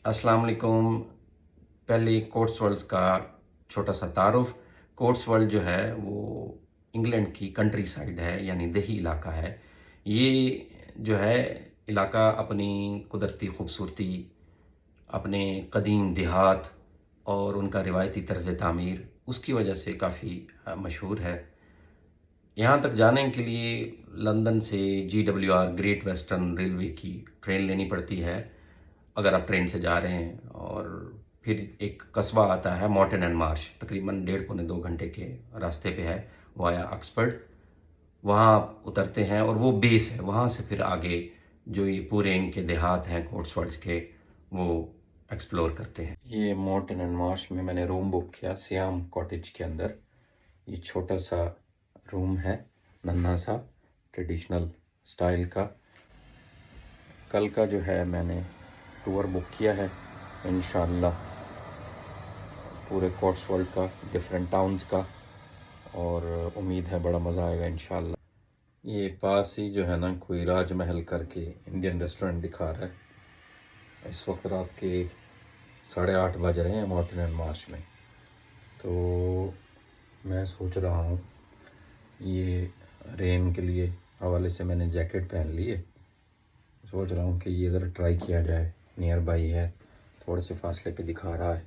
अस्सलाम वालेकुम। पहले कोट्सवॉल्ड्स का छोटा सा तारुफ। कोट्सवॉल्ड जो है वो इंग्लैंड की कंट्री साइड है, यानी देही इलाका है। ये जो है इलाका अपनी कुदरती खूबसूरती, अपने कदीम देहात और उनका रिवायती तर्ज तामीर, उसकी वजह से काफ़ी मशहूर है। यहाँ तक जाने के लिए लंदन से GWR ग्रेट वेस्टर्न रेलवे की ट्रेन लेनी पड़ती है, अगर आप ट्रेन से जा रहे हैं। और फिर एक कस्बा आता है मॉर्टन एंड मार्श, तकरीबन 1.5 पौने 2 घंटे के रास्ते पे है, वाया ऑक्सफोर्ड। वहाँ आप उतरते हैं और वो बेस है। वहाँ से फिर आगे जो ये पूरे इनके देहात हैं कोट्सवॉल्ड्स के, वो एक्सप्लोर करते हैं। ये मॉर्टन एंड मार्श में मैंने रूम बुक किया सियाम कॉटेज के अंदर। ये छोटा सा रूम है, नन्हा सा, ट्रेडिशनल स्टाइल का। कल का जो है मैंने टूर बुक किया है इंशाअल्लाह, पूरे कोट्सवॉल्ड का, डिफरेंट टाउन्स का, और उम्मीद है बड़ा मज़ा आएगा इंशाअल्लाह। ये पास ही जो है ना कोई राजमहल करके इंडियन रेस्टोरेंट दिखा रहा है। इस वक्त रात के 8:30 बज रहे हैं मॉर्टन एंड मार्श में। तो मैं सोच रहा हूँ, ये रेन के लिए हवाले से मैंने जैकेट पहन ली है। सोच रहा हूँ कि ये ज़रा ट्राई किया जाए, नियर बाई है, थोड़े से फासले पे दिखा रहा है।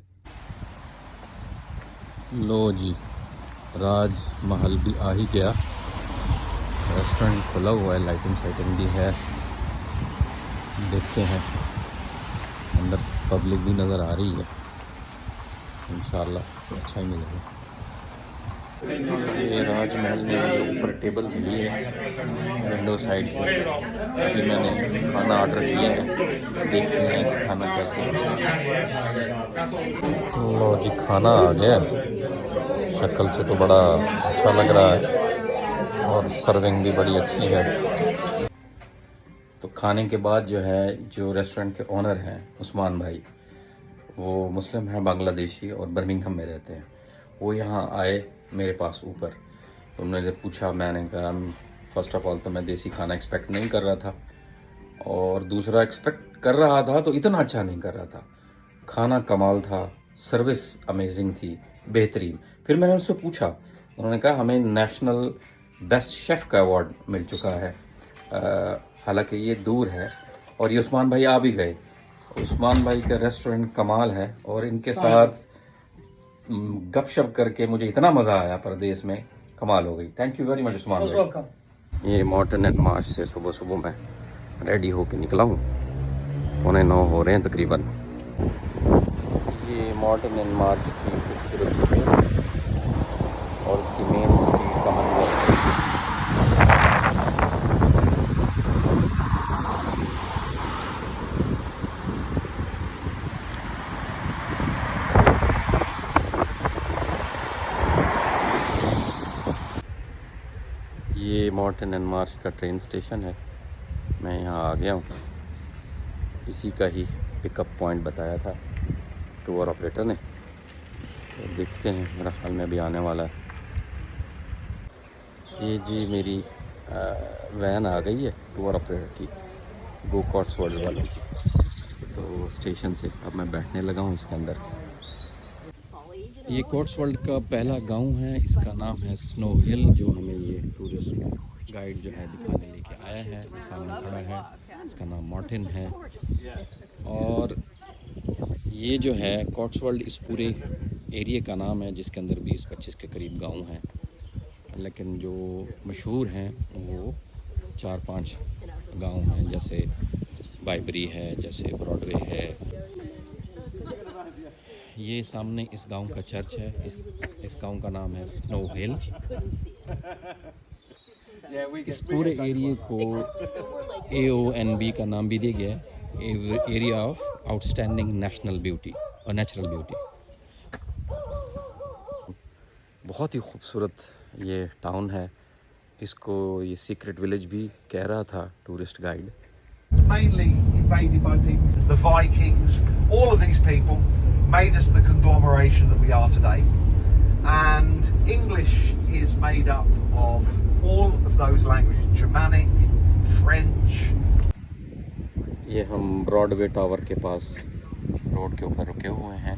लो जी, राजमहल भी आ ही गया। रेस्टोरेंट खुला हुआ है, लाइटिंग शाइटिंग भी है। देखते हैं, अंदर पब्लिक भी नज़र आ रही है। इंशाल्लाह अच्छा ही मिलेगा। ये राजमहल में मुझे ऊपर टेबल मिली है विंडो साइड पे। अभी मैंने खाना ऑर्डर किया है, देखते हैं कि खाना कैसे है। लो जी, खाना आ गया। शक्ल से तो बड़ा अच्छा लग रहा है और सर्विंग भी बड़ी अच्छी है। तो खाने के बाद जो है, जो रेस्टोरेंट के ओनर हैं उस्मान भाई, वो मुस्लिम हैं, बांग्लादेशी, और बर्मिंघम में रहते हैं। वो यहाँ आए मेरे पास ऊपर, तो उन्होंने पूछा। मैंने कहा फ़र्स्ट ऑफ़ ऑल तो मैं देसी खाना एक्सपेक्ट नहीं कर रहा था, और दूसरा एक्सपेक्ट कर रहा था तो इतना अच्छा नहीं कर रहा था। खाना कमाल था, सर्विस अमेजिंग थी, बेहतरीन। फिर मैंने उनसे पूछा, उन्होंने कहा हमें नेशनल बेस्ट शेफ़ का अवार्ड मिल चुका है। हालांकि ये दूर है, और ये उस्मान भाई आ भी गए। उस्मान भाई का रेस्टोरेंट कमाल है, और इनके साथ गपशप करके मुझे इतना मज़ा आया, परदेश में कमाल हो गई। Thank you very much Usman भाई। ये मॉर्टन एंड मार्श से सुबह सुबह मैं रेडी होके निकला हूँ, 8:45 हो रहे हैं तकरीबन। ये मॉर्टन एंड मार्श की खूबसूरत सिटी और उसकी मेन सिटी कॉमनवेल्थ। ये मॉर्टन एंड मार्श का ट्रेन स्टेशन है। मैं यहाँ आ गया हूँ, इसी का ही पिकअप पॉइंट बताया था टूर ऑपरेटर ने। तो देखते हैं, मेरा ख्याल में अभी आने वाला है। ये जी मेरी वैन आ गई है टूर ऑपरेटर की, गो कोट्सवॉल्ड वालों की। तो स्टेशन से अब मैं बैठने लगा हूँ इसके अंदर। ये कोट्सवॉल्ड का पहला गांव है, इसका नाम है स्नो हिल, जो हमें ये टूरिस्ट गाइड जो है दिखाने लेके आया है। सामने खड़ा है, इसका नाम मॉर्टिन है। और ये जो है कोट्सवॉल्ड इस पूरे एरिया का नाम है, जिसके अंदर 20-25 के करीब गांव हैं। लेकिन जो मशहूर हैं वो 4-5 गांव हैं, जैसे बाइबरी है, जैसे ब्रॉडवे है। ये सामने इस गांव का चर्च है। इस गांव का नाम है स्नो हिल। इस पूरे एरिया को AONB का नाम भी दिया गया है, area of outstanding national beauty और नेचुरल ब्यूटी। बहुत ही खूबसूरत ये टाउन है। इसको ये सीक्रेट विलेज भी कह रहा था tourist guide. Mainly invaded by people, the Vikings. All of these people made us the conglomeration that we are today. And English is made up of all of those languages: Germanic, French. ये हम Broadway tower के पास road के ऊपर रुके हुए हैं।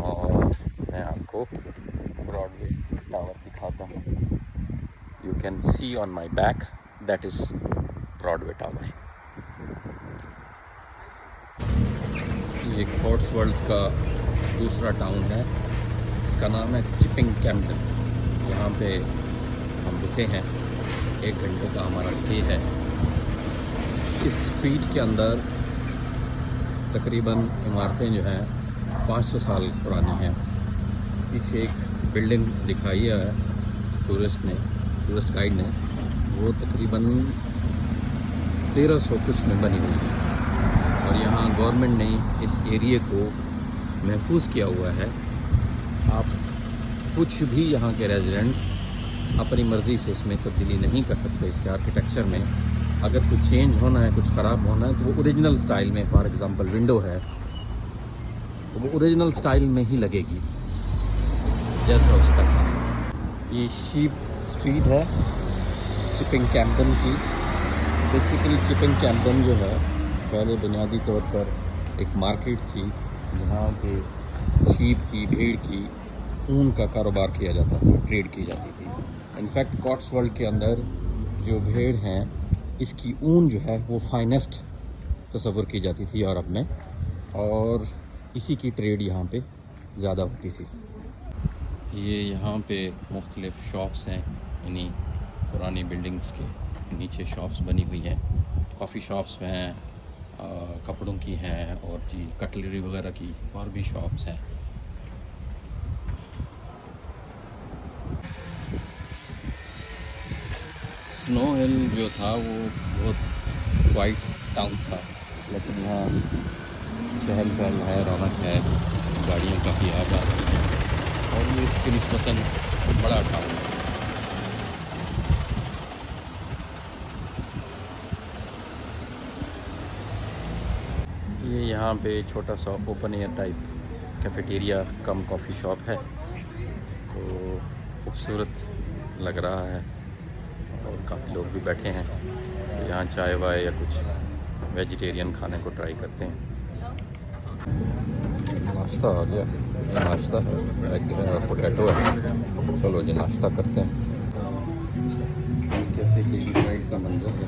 और मैं आपको ब्रॉडवे टावर दिखाता हूँ। You can see on my back, that is Broadway tower. ये कॉट्सवॉल्ड्स का दूसरा टाउन है, इसका नाम है चिपिंग कैम्पटन। यहाँ पे हम रुके हैं, 1 घंटे का हमारा स्टे है। इस स्ट्रीट के अंदर तकरीबन इमारतें जो हैं 500 साल पुरानी हैं। पीछे एक बिल्डिंग दिखाई है टूरिस्ट गाइड ने, वो तकरीबन 1300 कुछ में बनी हुई है। और यहाँ गवर्नमेंट ने इस एरिए को महफूज किया हुआ है। आप कुछ भी यहाँ के रेजिडेंट अपनी मर्ज़ी से इसमें तब्दीली नहीं कर सकते। इसके आर्किटेक्चर में अगर कुछ चेंज होना है, कुछ ख़राब होना है, तो वो ओरिजिनल स्टाइल में, फॉर एग्ज़ाम्पल विंडो है तो वो ओरिजिनल स्टाइल में ही लगेगी जैसा उसका था। ये शीप स्ट्रीट है चिपिंग कैम्पटन की। बेसिकली चिपिंग कैम्पटन जो है पहले बुनियादी तौर पर एक मार्केट थी जहाँ पे शीप की, भेड़ की ऊन का कारोबार किया जाता था, ट्रेड की जाती थी। इनफैक्ट कॉट्सवॉल्ड के अंदर जो भेड़ हैं इसकी ऊन जो है वो फाइनेस्ट तस्वुर की जाती थी यूरोप में, और इसी की ट्रेड यहाँ पे ज़्यादा होती थी। ये यहाँ पे मुख्तलिफ शॉप्स हैं, इन्हीं पुरानी बिल्डिंग्स के नीचे शॉप्स बनी हुई हैं। कॉफ़ी शॉप्स हैं, कपड़ों की हैं, और जी कटलरी वगैरह की और भी शॉप्स हैं। स्नो हिल जो था वो बहुत वाइट टाउन था, लेकिन यहाँ चहल पहल है, रौनक है, गाड़ियाँ काफ़ी आ जा रही हैं, और ये इसके निस्बतन बड़ा टाउन है। ये यहाँ पे छोटा सा ओपन एयर टाइप कैफेटेरिया कम कॉफ़ी शॉप है, तो खूबसूरत लग रहा है और काफ़ी लोग भी बैठे हैं। तो यहाँ चाय वाय या कुछ वेजिटेरियन खाने को ट्राई करते हैं। नाश्ता आ गया, ये नाश्ता है, एग पोटैटो है। चलो जी नाश्ता करते हैं। कैफे के साइड का मंजर है।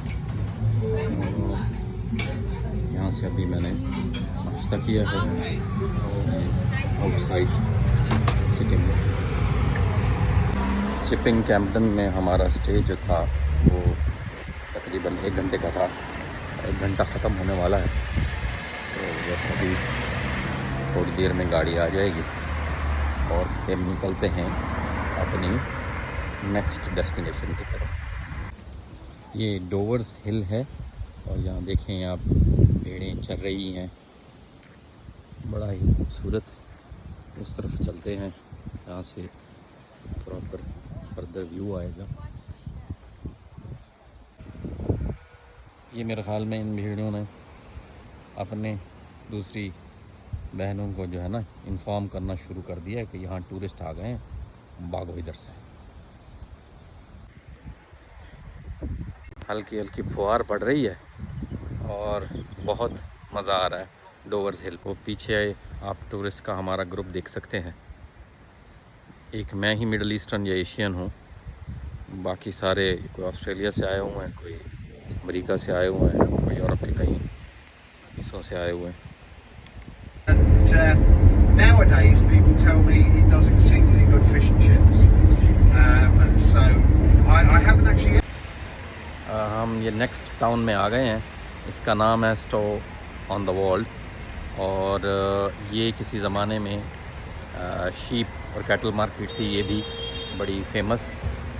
यहाँ से अभी मैंने नाश्ता किया है आउटसाइड सिटी में। चिपिंग कैम्पटन में हमारा स्टे जो था वो तकरीबन 1 घंटे का था। 1 घंटा ख़त्म होने वाला है, तो वैसे भी थोड़ी देर में गाड़ी आ जाएगी और फिर निकलते हैं अपनी नेक्स्ट डेस्टिनेशन की तरफ। ये डोवर्स हिल है और यहाँ देखें आप भेड़ें चल रही हैं, बड़ा ही खूबसूरत। उस तरफ चलते हैं, यहाँ से प्रॉपर फर्दर व्यू आएगा। ये मेरे ख़्याल में इन भेड़ों ने अपने दूसरी बहनों को जो है ना इन्फॉर्म करना शुरू कर दिया है कि यहाँ टूरिस्ट आ गए हैं, भागो इधर से। हल्की हल्की फुहार पड़ रही है और बहुत मज़ा आ रहा है डोवर्स हिल। वो पीछे आप टूरिस्ट का हमारा ग्रुप देख सकते हैं। एक मैं ही मिडल ईस्टर्न या एशियन हूँ, बाकी सारे कोई ऑस्ट्रेलिया से आए हुए हैं, कोई अमेरिका से आए हुए हैं, कोई यूरोप के कई हिस्सों से आए हुए हैं। And nowadays people tell me it doesn't particularly good fish and chips, and so I haven't actually. हम ये नेक्स्ट टाउन में आ गए हैं, इसका नाम है स्टो ऑन द वॉल्ड, और ये किसी ज़माने में शीप और कैटल मार्केट थी, ये भी बड़ी फेमस,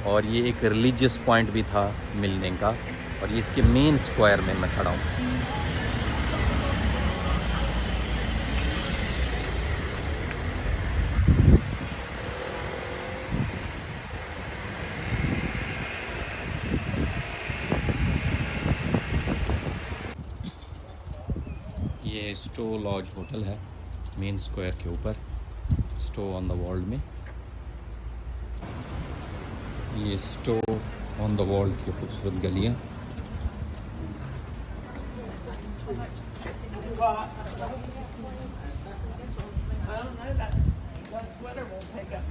और ये एक रिलीजियस पॉइंट भी था मिलने का। और ये इसके मेन स्क्वायर में मैं खड़ा हूँ। ये स्टो लॉज होटल है मेन स्क्वायर के ऊपर, स्टो ऑन द वॉल्ड में। ये स्टोव ऑन द वॉल की खूबसूरत गलियाँ।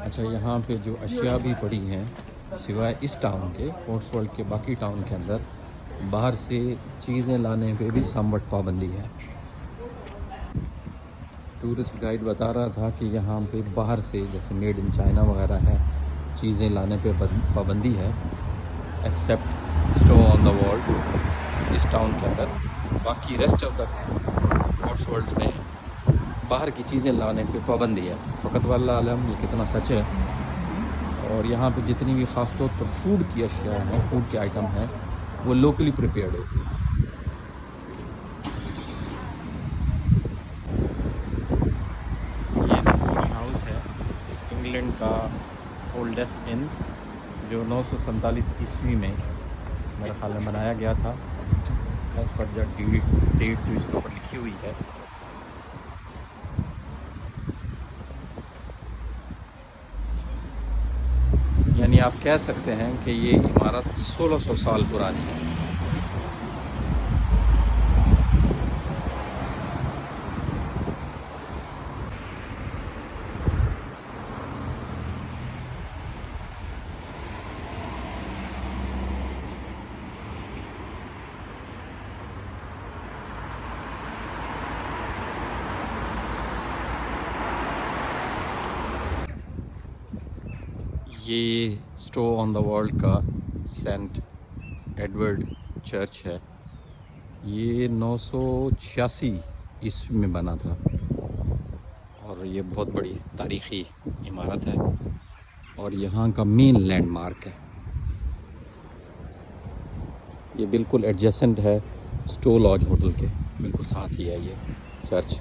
अच्छा, यहाँ पे जो अशिया भी पड़ी हैं सिवाय इस टाउन के, कोट्सवॉल्ड के बाकी टाउन के अंदर बाहर से चीज़ें लाने पे भी समवट पाबंदी है। टूरिस्ट गाइड बता रहा था कि यहाँ पे बाहर से जैसे मेड इन चाइना वगैरह है, चीज़ें लाने पे पाबंदी है, except stove on the wall इस टाउन के अंदर। बाकी रेस्ट ऑफ द कोट्सवॉल्ड्स में बाहर की चीज़ें लाने पे पाबंदी है। फ़कत वल्लाह आलम ये कितना सच है। और यहाँ पे जितनी भी ख़ास तौर पर फूड की अशिया हैं, फूड के आइटम हैं, वो लोकली प्रिपेयर्ड होती है। ये बुश हाउस है, इंग्लैंड का ओल्डेस्ट इन, जो 947 ईस्वी में मेरे ख्याल में बनाया गया था। एज पर द डेट जो इसके ऊपर लिखी हुई है। यानी आप कह सकते हैं कि ये इमारत 1600 साल पुरानी है। ये स्टोव ऑन द वॉल का सेंट एडवर्ड चर्च है। ये 986 ईस्वी में बना था और ये बहुत बड़ी तारीख़ी इमारत है और यहाँ का मेन लैंडमार्क है। ये बिल्कुल एडजेसेंट है स्टो लॉज होटल के, बिल्कुल साथ ही है ये church.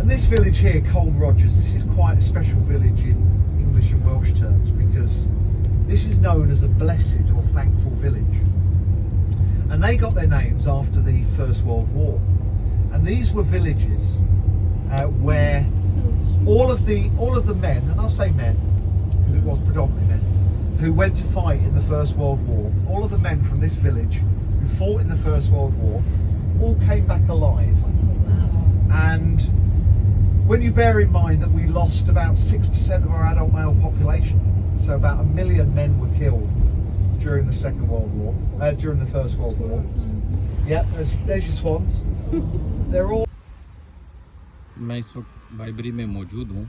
This village here, Cold Rogers, this is quite a special village in English and Welsh terms because this is known as a blessed or thankful village. And they got their names after the First World War. And these were villages where all of the men, and I'll say men because it was predominantly men, who went to fight in the First World War, all of the men from this village who fought in the First World War all came back alive. And when you bear in mind that we lost about 6% of our adult male population, so about 1 million men were killed during the Second World War, during the First World War. Yeah, there's your swans. They're all. मैं इस वक्त बाइबरी में मौजूद हूँ।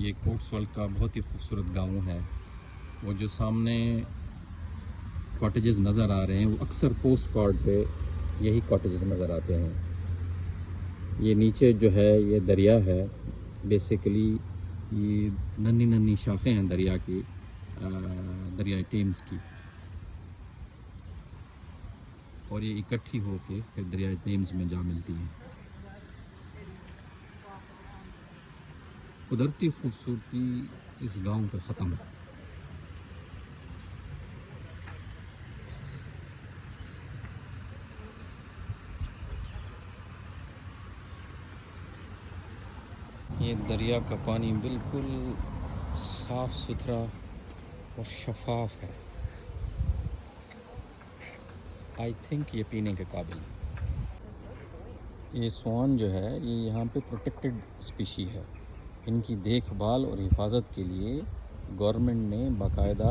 ये कोट्सवॉल्ड का बहुत ही खूबसूरत गांव है। वो जो सामने कॉटेजेस नज़र आ रहे हैं, वो अक्सर पोस्ट कार्ड पे यही कॉटेजेस नज़र आते हैं। ये नीचे जो है ये दरिया है, बेसिकली ये नन्ही नन्ही शाखें हैं दरिया की, दरिया टेम्स की, और ये इकट्ठी होके फिर दरिया टेम्स में जा मिलती हैं। कुदरती खूबसूरती इस गांव पे ख़त्म है। ये दरिया का पानी बिल्कुल साफ़ सुथरा और शफाफ है। आई थिंक ये पीने के काबिल। ये स्वान जो है ये यहाँ पे प्रोटेक्टेड स्पीशी है। इनकी देखभाल और हिफाजत के लिए गवर्नमेंट ने बाकायदा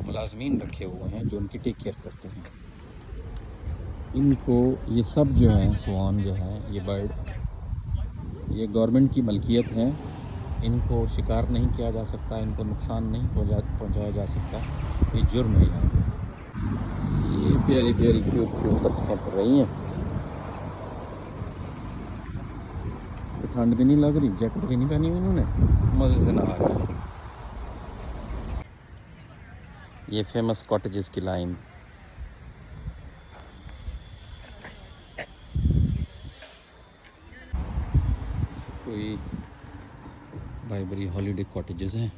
मुलाजमीन रखे हुए हैं जो उनकी टेक केयर करते हैं। इनको ये सब जो है स्वान जो है ये बर्ड, ये गवर्नमेंट की मलकियत है। इनको शिकार नहीं किया जा सकता, इनको नुकसान नहीं पहुंचाया जा सकता, ये जुर्म है यहाँ पे। ये प्यारी प्यारी क्यूट क्यूट बत्तियाँ पड़ रही हैं। ठंड भी नहीं लग रही, जैकेट भी नहीं पहनी उन्होंने, मज़े से नहा रहे हैं। ये फेमस कॉटेजेस की लाइन। कोई बाइबरी हॉलीडे कॉटेजेस हैं।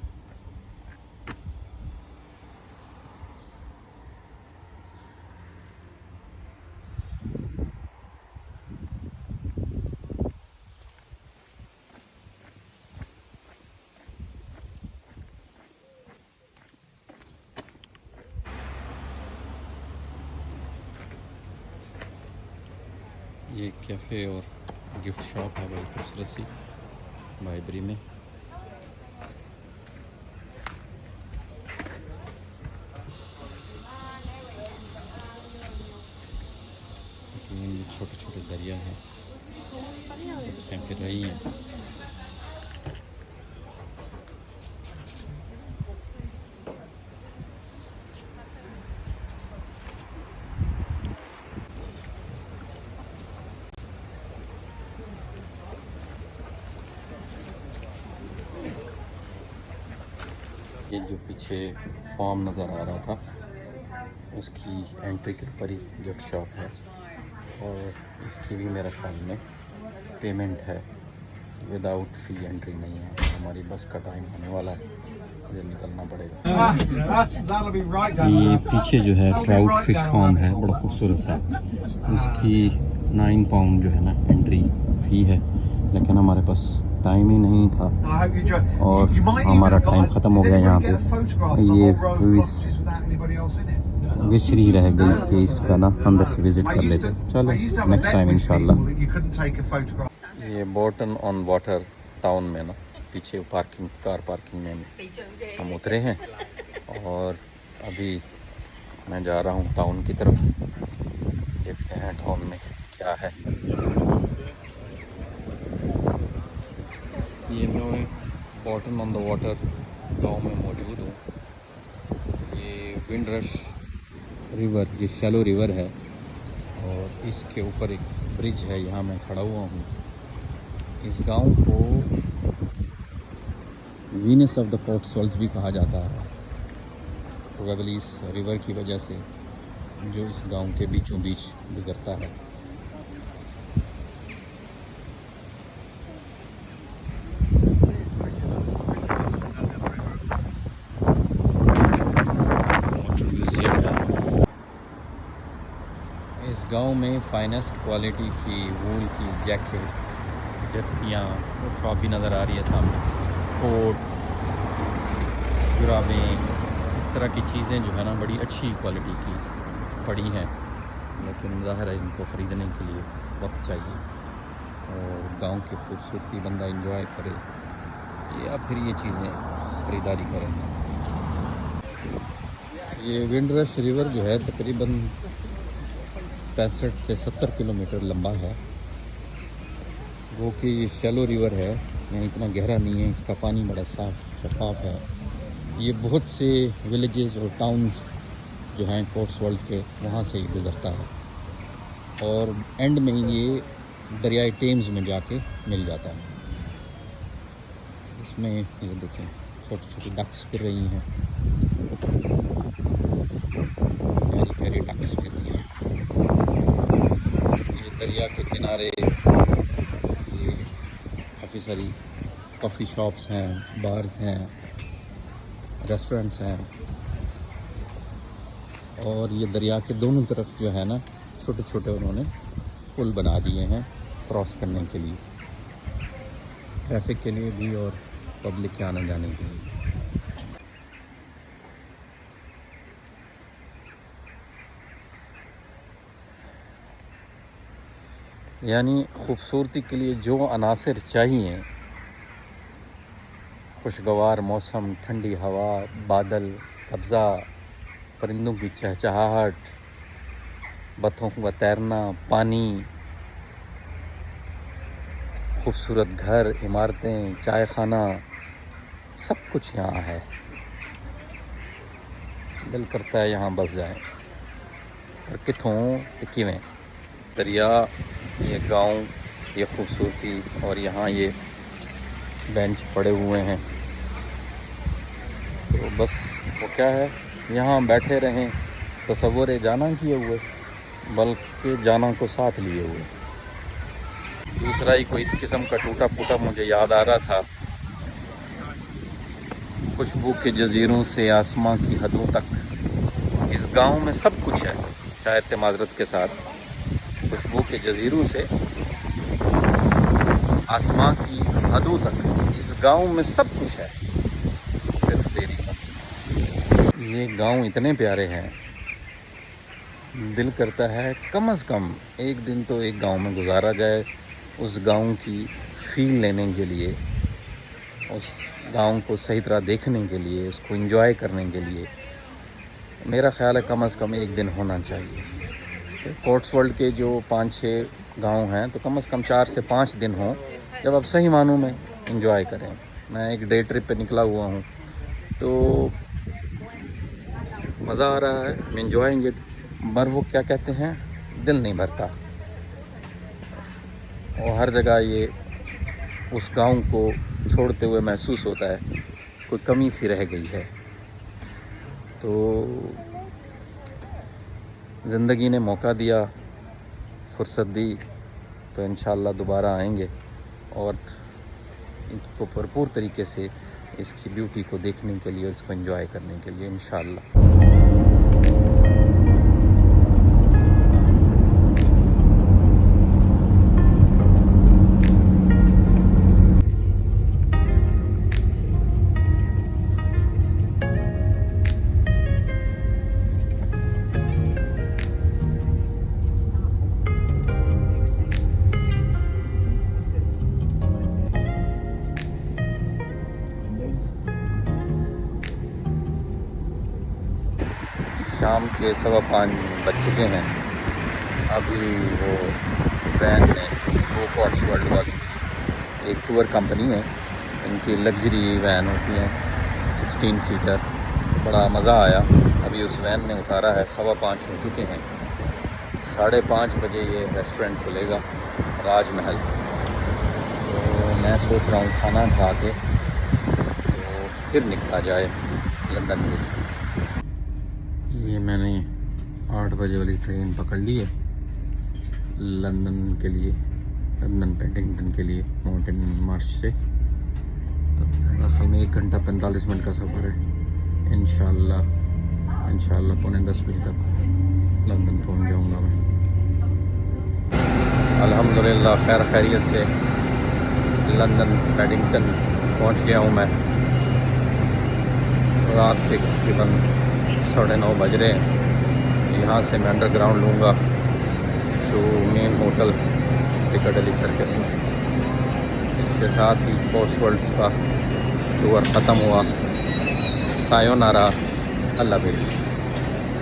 ये कैफ़े और गिफ्ट शॉप है बड़ी खूबसूरत सी बाइबरी में। ये छोटे छोटे दरिया हैं, फिर रही हैं। ये जो पीछे फॉर्म नज़र आ रहा था उसकी एंट्री के ऊपर ही गिफ्ट शॉप है, और इसकी भी मेरा ख्याल में पेमेंट है, विदाउट फ़ी एंट्री नहीं है। हमारी बस का टाइम होने वाला है, मुझे निकलना पड़ेगा। ये पीछे जो है ट्राउट फिश फार्म है, बड़ा खूबसूरत सा। उसकी 9 पाउंड जो है ना एंट्री फ़ी है, लेकिन हमारे पास टाइम ही नहीं था और हमारा टाइम ख़त्म हो गया यहाँ पे। ये विशरी रह गई कि इसका ना अंदर से विज़िट कर लेते। चलो नेक्स्ट टाइम इंशाल्लाह। ये बोटन ऑन वाटर टाउन में ना पीछे पार्किंग, कार पार्किंग में हम उतरे हैं और अभी मैं जा रहा हूँ टाउन की तरफ। देखते हैं टाउन में क्या है। ये मैं बॉटम ऑन द वाटर गांव में मौजूद हूँ। ये विंडरश रिवर, ये शैलो रिवर है और इसके ऊपर एक ब्रिज है, यहाँ मैं खड़ा हुआ हूँ। इस गांव को वीनस ऑफ द कोट्सवॉल्ड्स भी कहा जाता है, प्रोबेबली इस रिवर की वजह से जो इस गांव के बीचों बीच गुजरता है। इस गांव में फाइनेस्ट क्वालिटी की वूल की जैकेट, जर्सियाँ और शॉप भी नज़र आ रही है सामने, कोट, जुराबें, इस तरह की चीज़ें जो है ना बड़ी अच्छी क्वालिटी की पड़ी हैं, लेकिन ज़ाहिर है इनको ख़रीदने के लिए वक्त चाहिए और गांव की खूबसूरती बंदा एंजॉय करे या फिर ये चीज़ें ख़रीदारी करे। ये विंडरश रिवर जो है तकरीबन 65 से 70 किलोमीटर लंबा है। वो कि ये शैलो रिवर है, यहाँ इतना गहरा नहीं है, इसका पानी बड़ा साफ शफाफ है। ये बहुत से विलेजेस और टाउन्स जो हैं कोट्सवॉल्ड्स के, वहाँ से ही गुज़रता है और एंड में ये दरियाए टेम्स में जाके मिल जाता है। इसमें ये देखें छोटी छोटी डक्स फिर रही हैं, प्यारी प्यारी डक्स फिर रही हैं। ये दरिया के किनारे ये काफ़ी सारी कॉफ़ी शॉप्स हैं, बार्स हैं, रेस्टोरेंट्स हैं और ये दरिया के दोनों तरफ जो है ना छोटे छोटे उन्होंने पुल बना दिए हैं क्रॉस करने के लिए, ट्रैफिक के लिए भी और पब्लिक के आने जाने के लिए। यानी खूबसूरती के लिए जो अनासर चाहिए, खुशगवार मौसम, ठंडी हवा, बादल, सब्ज़ा, परिंदों की चहचहाहट, बतखों का तैरना, पानी, खूबसूरत घर, इमारतें, चाय खाना, सब कुछ यहाँ है। दिल करता है यहाँ बस जाए, पर कितों किवें दरिया, ये गांव, ये खूबसूरती और यहाँ ये बेंच पड़े हुए हैं। तो बस वो क्या है, यहाँ बैठे रहें तसव्वुर जाना किए हुए, बल्कि जाना को साथ लिए हुए। दूसरा ही कोई इस किस्म का टूटा फूटा मुझे याद आ रहा था, खुशबू के जजीरों से आसमां की हदों तक इस गांव में सब कुछ है। शायर से माजरत के साथ, खुशबू के जजीरों से आसमां की हदों तक इस गांव में सब कुछ है, सिर्फ तेरी कमी। ये गांव इतने प्यारे हैं, दिल करता है कम से कम एक दिन तो एक गांव में गुजारा जाए, उस गांव की फील लेने के लिए, उस गांव को सही तरह देखने के लिए, उसको एंजॉय करने के लिए। मेरा ख़्याल है कम से कम एक दिन होना चाहिए। तो कोट्सवॉल्ड के जो 5-6 गांव हैं तो कम से कम 4 से 5 दिन हों, जब आप सही मानों में एंजॉय करें। मैं एक डे ट्रिप पे निकला हुआ हूँ तो मज़ा आ रहा है, मैं एंजॉयिंग इट, पर वो क्या कहते हैं, दिल नहीं भरता। और हर जगह ये उस गांव को छोड़ते हुए महसूस होता है कोई कमी सी रह गई है। तो ज़िंदगी ने मौका दिया, फुर्सत दी, तो इंशाअल्लाह दोबारा आएंगे और इनको भरपूर तरीके से इसकी ब्यूटी को देखने के लिए और इसको एंजॉय करने के लिए इंशाअल्लाह। शाम के 5:15 बज चुके हैं। अभी वो वैन ने, वो कोट्सवॉल्ड वाली एक टूर कंपनी है, इनकी लग्जरी वैन होती हैं 16 सीटर, बड़ा मज़ा आया। अभी उस वैन ने उतारा है, 5:15 हो चुके हैं। 5:30 बजे ये रेस्टोरेंट खुलेगा, राजमहल। तो मैं सोच रहा हूँ खाना खा के तो फिर निकला जाए लंदन के लिए। ये मैंने 8 बजे वाली ट्रेन पकड़ ली है लंदन के लिए, लंदन पेडिंगटन के लिए माउंटेन मार्च से। तो असल में 1 घंटा 45 मिनट का सफ़र है। इंशाल्लाह 9:45 बजे तक लंदन पहुंच जाऊंगा मैं। अल्हम्दुलिल्लाह खैर खैरियत से लंदन पेडिंगटन पहुंच गया हूं मैं। रात के तकरीबन 9:30 बज रहे हैं। यहाँ से मैं अंडरग्राउंड लूँगा तो मेन होटल पिकाडेली सर्कस में। इसके साथ ही कोट्सवॉल्ड्स का टूर ख़त्म हुआ। सायोनारा, अल्लाह हाफ़िज़।